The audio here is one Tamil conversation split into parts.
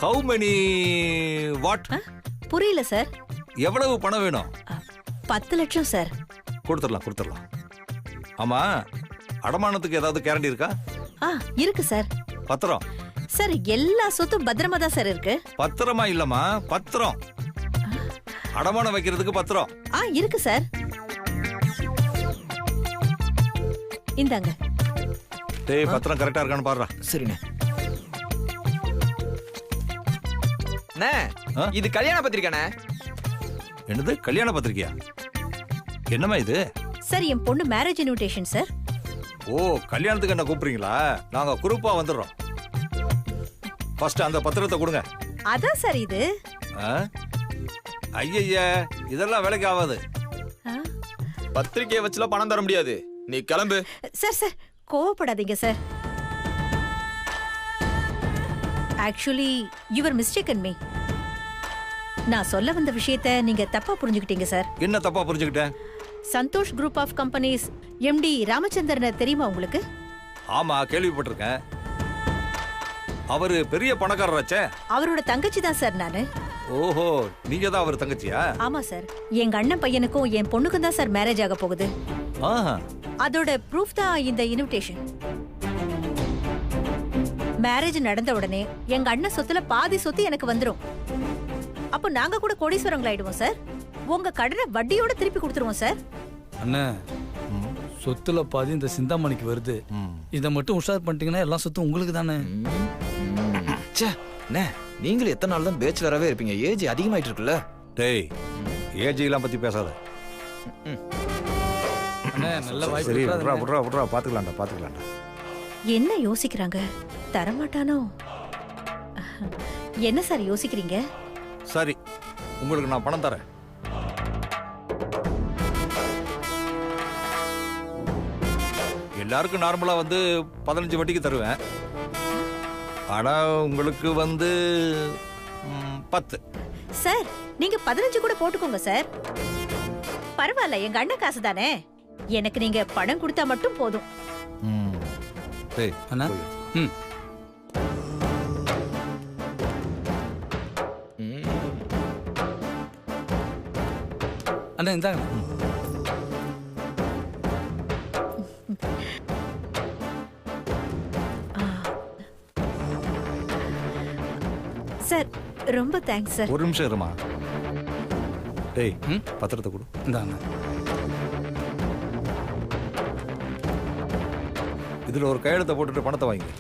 How many what? புரியல சார். எவ்வளவு பணம் வேணும்? 10 லட்சம் சார். கொடுத்துடலாம். ஆமா, அடமானத்துக்கு ஏதாவது கேரண்டி இருக்கா? இருக்கு சார். பத்திரம்? சார் எல்லா சொத்தும் பத்திரமா தான் சார் இருக்கு. பத்திரமா இல்லம்மா, பத்திரம். அடமானம் வைக்கிறதுக்கு பத்திரம். இருக்கு சார். இந்தாங்க. டேய், பத்திரம் கரெக்டா இருக்கான்னு பாருடா. சரிண்ணே. இது கல்யாண பத்திரிக்கைண்ணே. என்னது கல்யாண பத்திரிக்கையா? என்னம்மா இது? சார் என் பொண்ணு மேரேஜ் இன்விடேஷன் சார். ஓ, கல்யாணத்துக்கு என்ன கூப்பிடுறீங்களா? நாங்க குரூப்பா வந்துடுறோம். ஃபர்ஸ்ட் அந்த பத்திரத்தை கொடுங்க. அதான் சார் இது. ஐயா, இதெல்லாம் வேலைக்கு ஆகாது. பத்திரிக்கையை வச்சுலாம் பணம் தர முடியாது. நீ கிளம்பு. சார் கோவப்படாதீங்க sir. Actually your mistaken me. நான் சொல்ல வந்த விஷயத்தை நீங்க தப்பா புரிஞ்சுக்கிட்டீங்க சார். என்ன தப்பா புரிஞ்சுக்கிட்டேன்? Santhosh group of companies MD Ramachandran தெரியுமா உங்களுக்கு? ஆமா, கேள்விப்பட்டிருக்கேன். அவரு பெரிய பணக்காரராச்சே. அவரோட தங்கச்சி தான் சார் நானு. ஓஹோ, நீங்க தான் அவர் தங்கச்சியா? ஆமா சார். எங்க அண்ணன் பையனுக்கும் என் பொண்ணுக்கும் தான் சார் மேரேஜ் ஆக போகுது. அதோட ப்ரூஃப் தான் இந்த இன்விடேஷன். மேரேஜ் நடந்த உடனே எங்க அண்ணன் சொத்துல பாதி சொத்து எனக்கு வந்துரும். அப்போ நாங்க கூட கோடீஸ்வரங்களாயிடுவோம் சார். உங்க கடனை வட்டியோட திருப்பி கொடுத்துருவோம் சார். அண்ணா, சொத்துல பாதி இந்த சிந்தாமணிக்கு வருது. இதை மட்டும் உஷார் பண்ணிட்டீங்கன்னா எல்லா சொத்தும் உங்களுக்கு தானே. நீங்களும் எத்தனை நாள் தான் பேச்சுலராகவே இருப்பீங்க? ஏஜ் அதிகமாயிட்டு இருக்குல்ல. டேய், ஏஜ் எல்லாம் பத்தி பேசாத. நல்ல வாய்ப்பு. சரி, விட்றா, பாத்துக்கலாம்டா. என்ன யோசிக்கிறாங்க? தரமாட்டானோ? என்ன சார் யோசிக்கிறீங்க? சரி, உங்களுக்கு நான் பணம் தரேன். எல்லாருக்கும் நார்மலா 15 வட்டிக்கு தருவேன். ஆனா உங்களுக்கு 10. சார் நீங்க 15 கூட போட்டுக்கோங்க சார். பரவாயில்ல, எங்க அண்ணன் காசு தானே. எனக்கு நீங்க பணம் கொடுத்தா மட்டும் போதும். டேய் அண்ணா. அண்ணா இந்தாங்க. சார் ரொம்ப தேங்க்ஸ் சார். ஒரு நிமிஷம் இருமா. டேய், பத்திரத்தை கொடு. இந்தாங்க. இதுல ஒரு கையெழுத்தை போட்டுட்டு பணத்தை வாங்கி.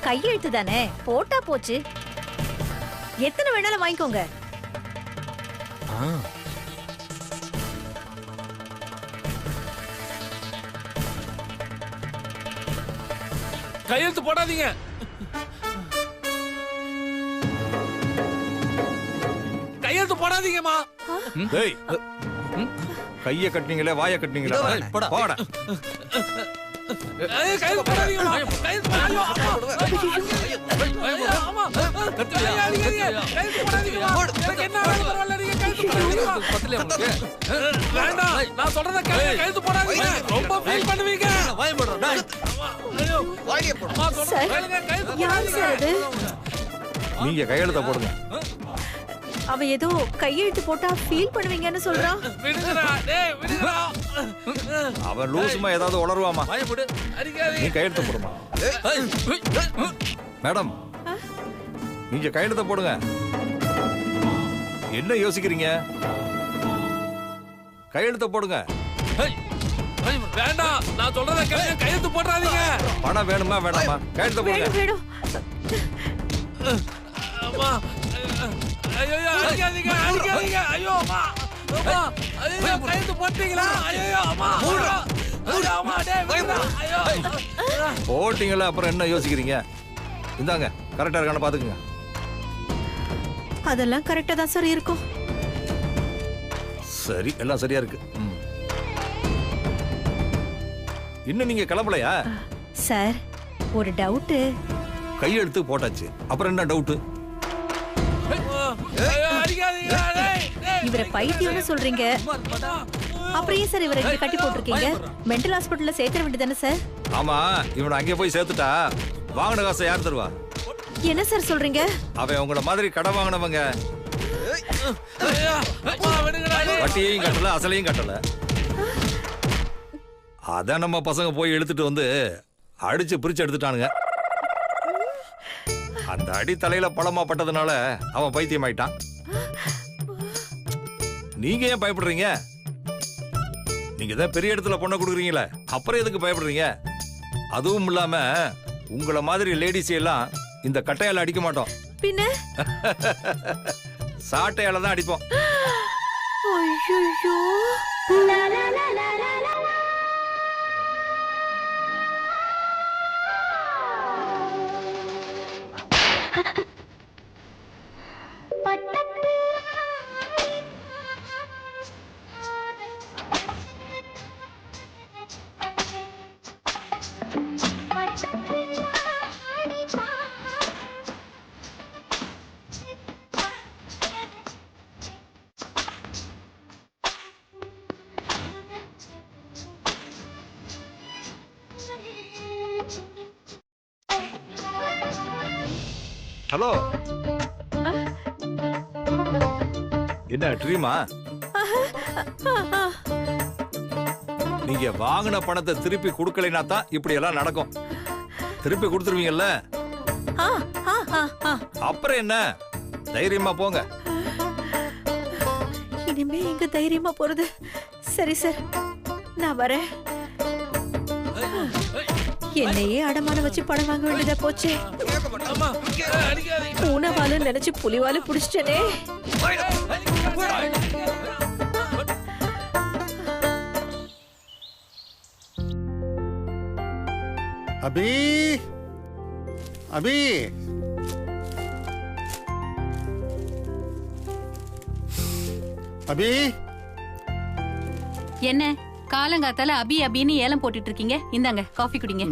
கையெழுத்து தானே, போட்டா போச்சு. எத்தனை வேணாலும் வாங்கிக்கோங்க. கையெழுத்து போடாதீங்க. கையெழுத்து போடாதீங்கம்மா. டேய், கைய கட்டினீங்களே, வாய கட்டினீங்களே. போடா. கையெழுத்து போடாதீங்கம்மா. கையெழுத்து வேண்டாம், நான் சொல்றத கையெழுத்து போடாதீங்க. ரொம்ப ஃபீல் பண்ணுவீங்க. நீங்க கையெழுத்த போடுங்க. அவன் ஏதோ கையெழுத்து போட்டா ஃபீல் பண்ணுவீங்கன்னு சொல்றான். அவன் லூசுமா ஏதாவது உளருவாமா? நீ கையெழுத்த போடுமா? மேடம், நீங்க கையெழுத்த போடுங்க. என்ன யோசிக்கிறீங்க? கையெழுத்த போடுங்க. வேண்டாம், நான் சொல்றத கையெழுத்து போடாதீங்க. பணம் வேணுமா வேண்டாமா? கையெழுத்த போடுங்க. வேணும். அம்மா, ஐயோ அடிக்காதீங்க. ஐயோ அம்மா, ஐயோ கையெழுத்து போட்டீங்களா? ஐயோ அம்மா, அம்மா டேய் வேண்டாம். ஐயோ போட்டீங்களா? அப்புறம் என்ன யோசிக்கிறீங்க? இந்தாங்க, கரெக்டா இருக்கான்னு பாத்துக்குங்க. அதெல்லாம் கரெக்டா தான் சார் இருக்கும். சரி, எல்லாம் சரியா இருக்கு. இன்னும் நீங்க கிளம்பலையா? சார் ஒரு டவுட். கையெழுத்து போட்டாச்சு, அப்புறம் என்ன டவுட்? இவரை பைத்தியம்னு சொல்றீங்க. அப்புறம் ஏன் சார் இவரை இங்க கட்டி போட்டிருக்கீங்க? மென்டல் ஹாஸ்பிட்டல்ல சேர்த்துற வேண்டியதானே சார்? ஆமா, இவனை அங்கே போய் சேர்த்துட்டா வாங்கின காசை யார் தருவா? என்ன சார் சொல்றீங்க? அவன் உங்களை மாதிரி கடன் வாங்கினவங்க. ஐயா, அம்மா, விடுங்கடா. வட்டியையும் கட்டல, அசலையும் கட்டல. அதான் நம்ம பசங்க போய் எடுத்துட்டு வந்து அடிச்சு பிரிச்சு எடுத்துட்டானுங்க. அந்த அடி தலையில பழமா பட்டதுனால அவன் பைத்தியம் ஆயிட்டான். நீங்க ஏன் பயப்படுறீங்க? நீங்க தான் பெரிய இடத்துல பொண்ணை கொடுக்குறீங்களே, அப்புறம் எதுக்கு பயப்படுறீங்க? அதுவும் இல்லாம உங்களை மாதிரி லேடிஸ் எல்லாம் இந்த கட்டையால அடிக்க மாட்டோம், பின்ன சாட்டையால தான் அடிப்போம். ஐயோ, ஹலோ, என்ன ட்ரீமா? நீங்க வாங்கின பணத்தை திருப்பி கொடுக்கலைனா தான் இப்படி எல்லாம் நடக்கும். திருப்பி கொடுத்துருவீங்கல்ல? அப்புறம் என்ன, தைரியமா போங்க. இனிமே எங்க தைரியமா போறது? சரி சார், நான் வரேன். என்னையே அடமான வச்சு பணம் வாங்க வேண்டியதா போச்சு. அம்மா, அடிக்காதீங்க. பூனைவாலு நினைச்சு புலிவாலு புடிச்சிட்டனே. அபி, அபி, அபி. என்ன காலங்காத்தால அபி அபின்னு ஏலம் போட்டுட்டு இருக்கீங்க? இந்தாங்க காஃபி குடிங்க.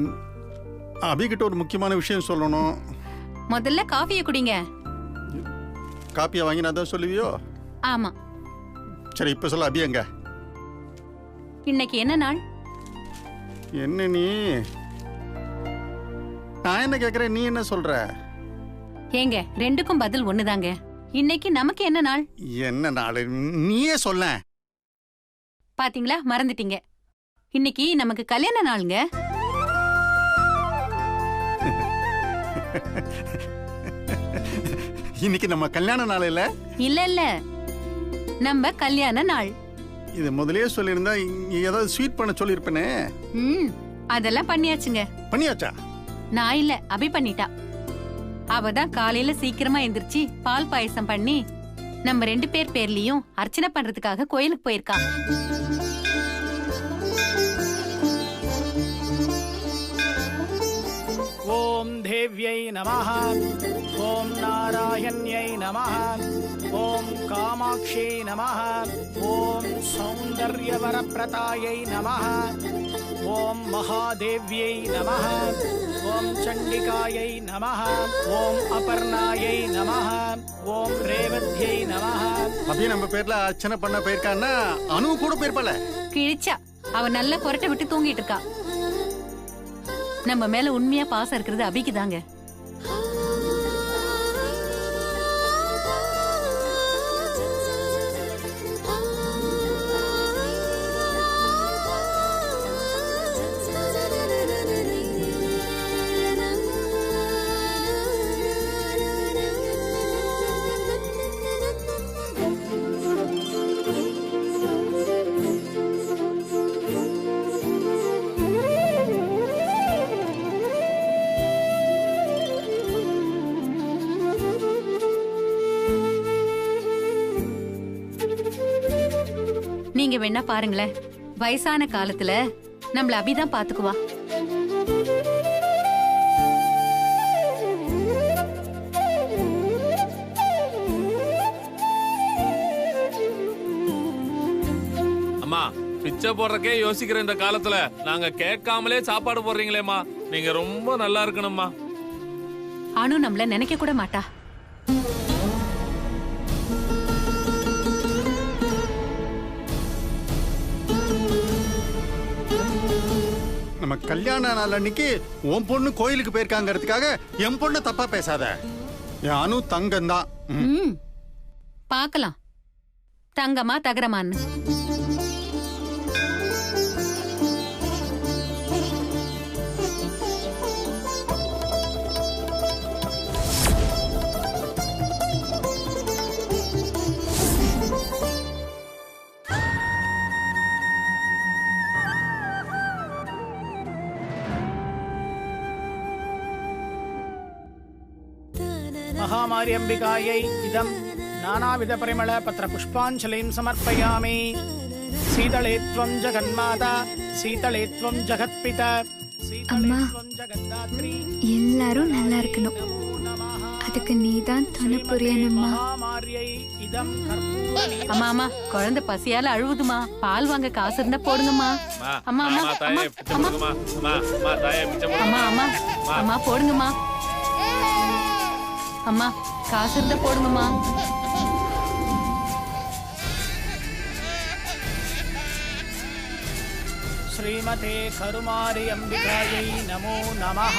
அபி கிட்ட ஒரு முக்கியமான விஷயம் சொல்லணும். முதல்ல காஃபியை குடிங்க. காப்பியை வாங்கி நான் தான் சொல்லுவியோ? ஆமா. சரி, இப்ப சொல்ல. அபி எங்க? இன்னைக்கு என்ன நாள்? என்ன நீ? நான் என்ன கேக்குறேன், நீ என்ன சொல்ற? ஏங்க, ரெண்டுக்கும் பதில் ஒண்ணுதாங்க. இன்னைக்கு நமக்கு என்ன நாள்? என்ன நாள் நீயே சொல்ல. பாத்தீங்களா, மறந்துட்டீங்க. இன்னைக்கு நமக்கு கல்யாண நாளுங்க. இன்னைக்கு நம்ம கல்யாண நாள் இல்ல? இல்ல இல்ல, நம்ம கல்யாண நாள். இது முதல்லயே சொல்லியிருந்தா ஏதாவது ஸ்வீட் பண்ண சொல்லிருப்பேனே. அதெல்லாம் பண்ணியாச்சுங்க. பண்ணியாச்சா? நான் இல்ல, அபி பண்ணிட்டா. அவதான் காலையில சீக்கிரமா எந்திரிச்சு பால் பாயசம் பண்ணி நம்ம 2 பேர் பேர்லயும் அர்ச்சனை பண்றதுக்காக கோயிலுக்கு போயிருக்கா. ஓம் தேவ்யை நமஹ, ஓம் நாராயண்யை நமஹ, ஓம் காமாட்சியை நமஹ, ஓம் சௌந்தர்யவரப்பிரதாயை நமஹ, ஓம் மகாதேவ்யை நமஹ, ஓம் சண்டிகாயை நமஹ, ஓம் அபர்ணாயை நமஹ, ஓம் ரேவத்யை நமஹ. அப்படியே நம்ம பேர்ல அர்ச்சனை பண்ண போயிருக்கான்னா அனு கூட போயிருப்பாள. கிழிச்சா, அவ நல்ல கொரட்டை விட்டு தூங்கிட்டு இருக்கா. நம்ம மேல உண்மையா பாசம் இருக்கிறது அபிக்கு தாங்க. நீங்க வேணா பாருங்களேன், வயசான காலத்துல நம்மள அபிதான் பாத்துக்குவா. அம்மா, பிச்சை போடுறக்கே யோசிக்கிற இந்த காலத்துல நாங்க கேட்காமலே சாப்பாடு போடுறீங்களேம்மா. நீங்க ரொம்ப நல்லா இருக்கணும்மா. அனு நம்மள நினைக்க கூட மாட்டா. நம்ம கல்யாண நாள் அன்னைக்கு உன் பொண்ணு கோயிலுக்கு போயிருக்காங்கிறதுக்காக என் பொண்ணு தப்பா பேசாத. என் அனு தங்கம்தான். பாக்கலாம் தங்கமா தகரமான்னு. महामार्यम्बिकायै इदं नानाविधपरिमळ पत्रपुष्पाञ्जलिं समर्पयामि। शीतले त्वं जगन्माता शीतले त्वं जगत्पिता शीतले त्वं जगद्धात्री எல்லாரும் நல்லா இருக்கணும். அதுக்கு நீதான் துணை புரியணும்மா. महामार्यै इदं कर्पूरनीलम् அம்மா அம்மா குழந்தை பசியால அழுவுதுமா. பால் வாங்க காசு இருந்தா போடுங்கம்மா. அம்மா அம்மா தாயே பிச்சை போடுங்கம்மா. அம்மா தாயே பிச்சை போடுங்க. அம்மா அம்மா அம்மா போடுங்கம்மா. அம்மா காசு இருந்தா போடுங்கம்மா. श्रीमते करुमार्यम्बिकायै नमो नमः।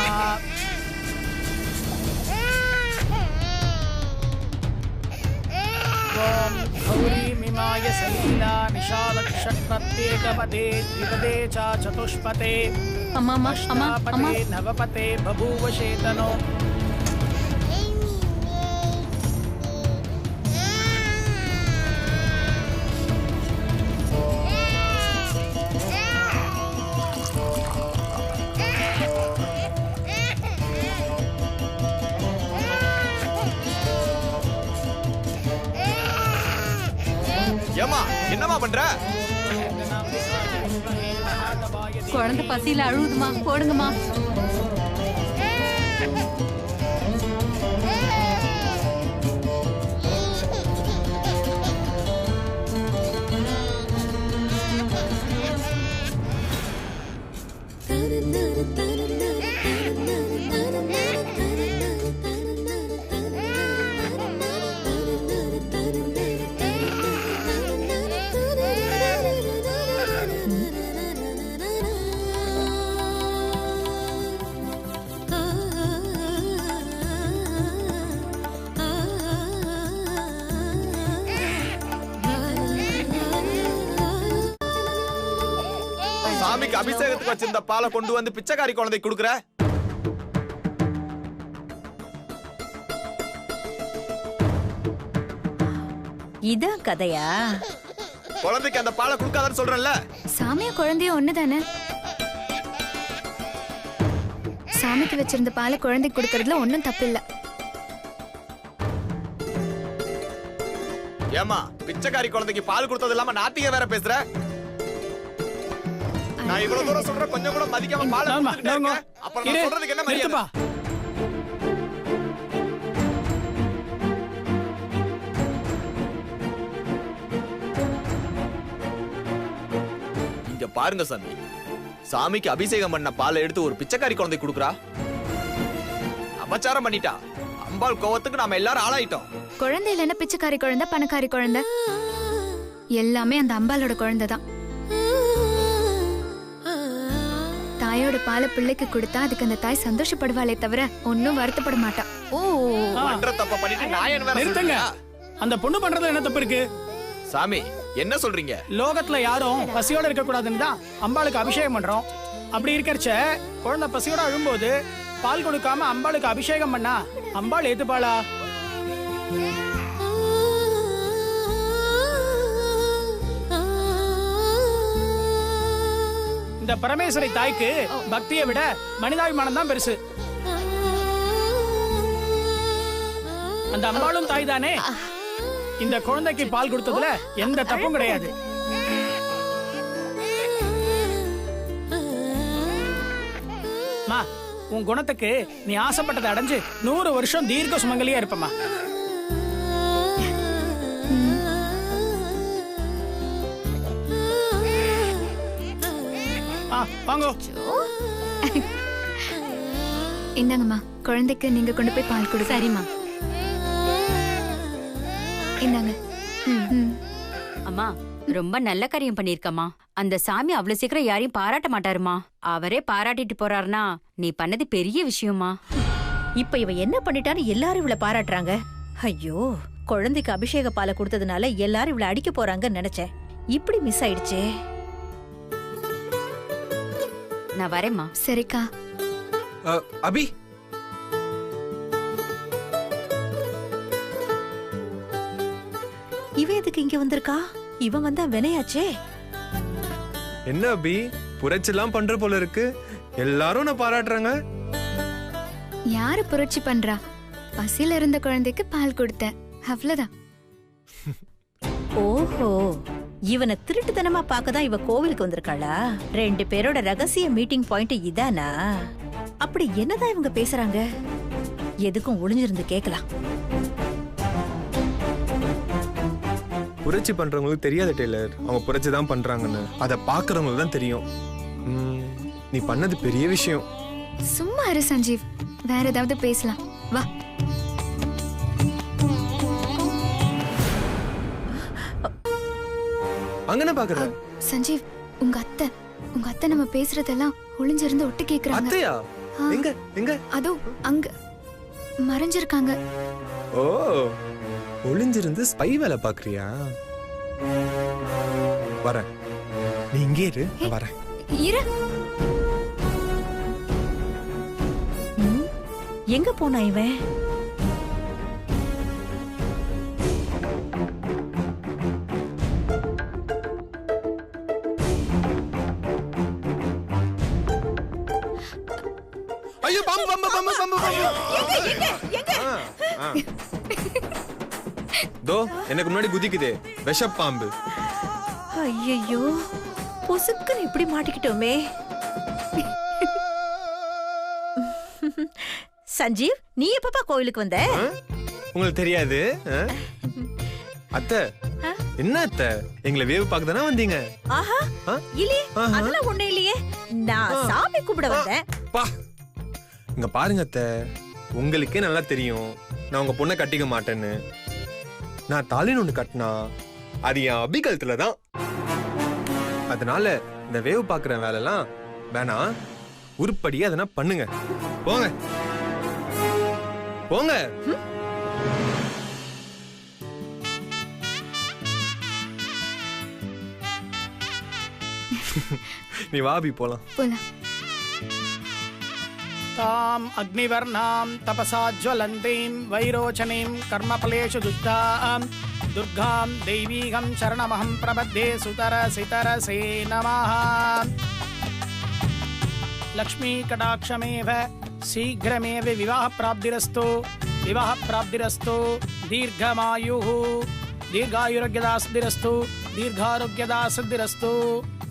ॐ गौरीमिमाय सलीला निशालक्षट्प्रत्येकपदे द्विपदे च चतुष्पदे அம்மா அம்மா அம்மா அம்மா अष्टापदे नवपदे बभूव चेतनो। ஏமா என்னமா பண்ற? குழந்தை பசியில அழுவுதுமா. போடுங்கம்மா. சாமிக்கு அபிஷேகத்துக்கு வச்சிருந்த பாலை கொண்டு வந்து பிச்சைக்காரி குழந்தை குடுக்குற? இதான் கதையா? குழந்தைக்கு அந்த பாலை குடுக்காதன்னு சொல்றேன்ல. சாமியும் குழந்தையும் ஒண்ணுதானே? சாமிக்கு வச்சிருந்த பாலை குழந்தைக்கு கொடுக்கறதுல ஒன்னும் தப்பு இல்ல. ஏமா பிச்சைக்காரி குழந்தைக்கு பால் கொடுத்தது இல்லாம நாத்திக வேற பேசுற? நான் இவ்வளவு தூரம் சொல்றேன், கொஞ்சம் கூட மதிக்காம பால் கொடுத்துட்டே இருக்க. அப்புறம் நான் சொல்றதுக்கு என்ன மரியாதை? இங்க பாருங்க சாமி, சாமிக்கு அபிஷேகம் பண்ண பாலை எடுத்து ஒரு பிச்சைக்காரி குழந்தை குடுக்குறா. அபச்சாரம் பண்ணிட்டா. அம்பாள் கோவத்துக்கு நாம எல்லாரும் ஆளாயிட்டோம். குழந்தை இல்லைன்னா பிச்சைக்காரி குழந்தை, பணக்காரி குழந்தை எல்லாமே அந்த அம்பாலோட குழந்தை தான். தாயோட பாலை பிள்ளைக்கு கொடுத்தா அதுக்கு அந்த தாய் சந்தோஷப்படுவாளே தவிர ஒன்னும் வருத்தப்பட மாட்டா. ஓ பண்ற தப்ப பண்ணிட்டு நாயன் வேற நிறுத்துங்க. அந்த பொண்ணு பண்றதுல என்ன தப்பு இருக்கு? சாமி என்ன சொல்றீங்க? லோகத்துல யாரும் பசியோட இருக்க கூடாதுன்னு தான் அம்பாளுக்கு அபிஷேகம் பண்றோம். அப்படி இருக்கறச்ச குழந்தை பசியோட அழும்போது பால் கொடுக்காம அம்பாளுக்கு அபிஷேகம் பண்ணா அம்பாள் ஏத்துப்பாளா? இந்த பரமேஸ்வரி தாய்க்கு பக்தியை விட மனிதாபிமானம் தான் பெருசு. அந்த அம்பாளும் தாய் தானே. இந்த குழந்தைக்கு பால் கொடுத்ததுல எந்த தப்பும் கிடையாது. மா, உன் குணத்துக்கு நீ ஆசைப்பட்டதை அடைஞ்சு 100 வருஷம் தீர்க்க சுமங்கலியா இருப்பமா. வாங்க. இந்தாங்கம்மா, குழந்தைக்கு நீங்க கொண்டு போய் பால் கொடு. சரிம்மா. இந்தாங்க. அம்மா ரொம்ப நல்ல காரியம் பண்ணிருக்கம்மா. அந்த சாமி அவ்வளவு சீக்கிரம் யாரையும் பாராட்ட மாட்டாருமா. அவரே பாராட்டிட்டு போறாருனா நீ பண்ணது பெரிய விஷயமா. இப்ப இவ என்ன பண்ணிட்டான்னு எல்லாரும் இவள பாராட்டுறாங்க. ஐயோ, குழந்தைக்கு அபிஷேக பாலை கொடுத்ததுனால எல்லாரும் இவள அடிக்க போறாங்கன்னு நினைச்சேன். இப்படி மிஸ் ஆயிடுச்சே. நான் வரேம்மா. சரிக்கா. அபி, இவ எதுக்கு இங்க வந்திருக்கா? இவன் வந்தா வினையாச்சே. என்ன அபி புரட்சிலாம் பண்ற போல இருக்கு. எல்லாரும் நான் பாராட்டுறாங்க. யாரு புரட்சி பண்றா? பசியில இருந்த குழந்தைக்கு பால் கொடுத்தேன், அவ்வளவுதான். ஓஹோ, இவனை திருட்டுத்தனமா பார்க்கதான் இவ கோவிலுக்கு வந்திருக்காளா? 2 பேரோட ரகசிய மீட்டிங் பாயிண்ட் இதானா? அப்படி என்னதான் இவங்க பேசுறாங்க? எதுக்கும் ஒளிஞ்சிருந்து கேக்கலாம். புரட்சி பண்றவங்களுக்கு தெரியாத டெய்லர், அவங்க புரட்சி தான் பண்றாங்கன்னு. அதை பாக்குறவங்களுக்கு தான் தெரியும். நீ பண்ணது பெரிய விஷயம். சும்மா இரு சஞ்சீவ், வேற ஏதாவது பேசலாம் வா. அங்கன பாக்குற சஞ்சீவ், உங்க அத்தை நம்ம பேசுறதெல்லாம் ஒளிஞ்சிருந்து ஒட்டு கேக்குறாங்க. அத்தையா? எங்க எங்க? அதோ அங்க மறைஞ்சிருக்காங்க. ஓ, ஒளிஞ்சிருந்து ஸ்பை வேலை பாக்குறியா? வரேன், நீ இங்கே இரு, வரேன். இரு. எங்க போனா இவன்? ஐயோ, பாம்பு பாம்பு பாம்பு பாம்பு பாம்பு. தோ எனக்கு முன்னாடி குதிக்குதே விஷ பாம்பு. ஐயோ, பொசுக்குன்னு இப்படி மாட்டிக்கிட்டோமே. சஞ்சீவ், நீ எப்பப்பா கோயிலுக்கு வந்த? உங்களுக்கு தெரியாது? அத்தை, என்ன அத்தை, எங்களை வேவு பார்க்க தானே வந்தீங்க? ஆஹா, இல்லையே, அதெல்லாம் ஒண்ணு இல்லையே. நான் சாமி கூப்பிட வந்தேன். இங்க பாருங்க அத்தை, உங்களுக்கே நல்லா தெரியும் நான் உங்க பொண்ணை கட்டிக்க மாட்டேன்னு. நான் தாலின்னு ஒண்ணு கட்டினா அது என் அபிகலத்துல தான். அதனால இந்த வேவு பாக்குற வேலைலாம் வேணாம், உருப்படியா அதனா பண்ணுங்க. போங்க போங்க. நீ வாபி போலாம். தாம் அக்னிவர்ணாம் தபசா ஜ்வலந்தீம் வைரோச்சனீம் கர்மபலேஷு துஷ்டாம் துர்காம் தெய்வீகம் சரணமஹம் பிரபத்தே சுதரசிதரசே நமஹ. லக்ஷ்மீ கடாட்சமேவ சீக்கிரமேவ விவாஹ பிராப்திரஸ்து விவாஹ பிராப்திரஸ்து. தீர்க்கமாயுः தீர்காயுரோக்யதா சித்திரஸ்து தீர்காரோக்யதா சித்திரஸ்து.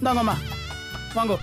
தாங்கம்மா வாங்கோ.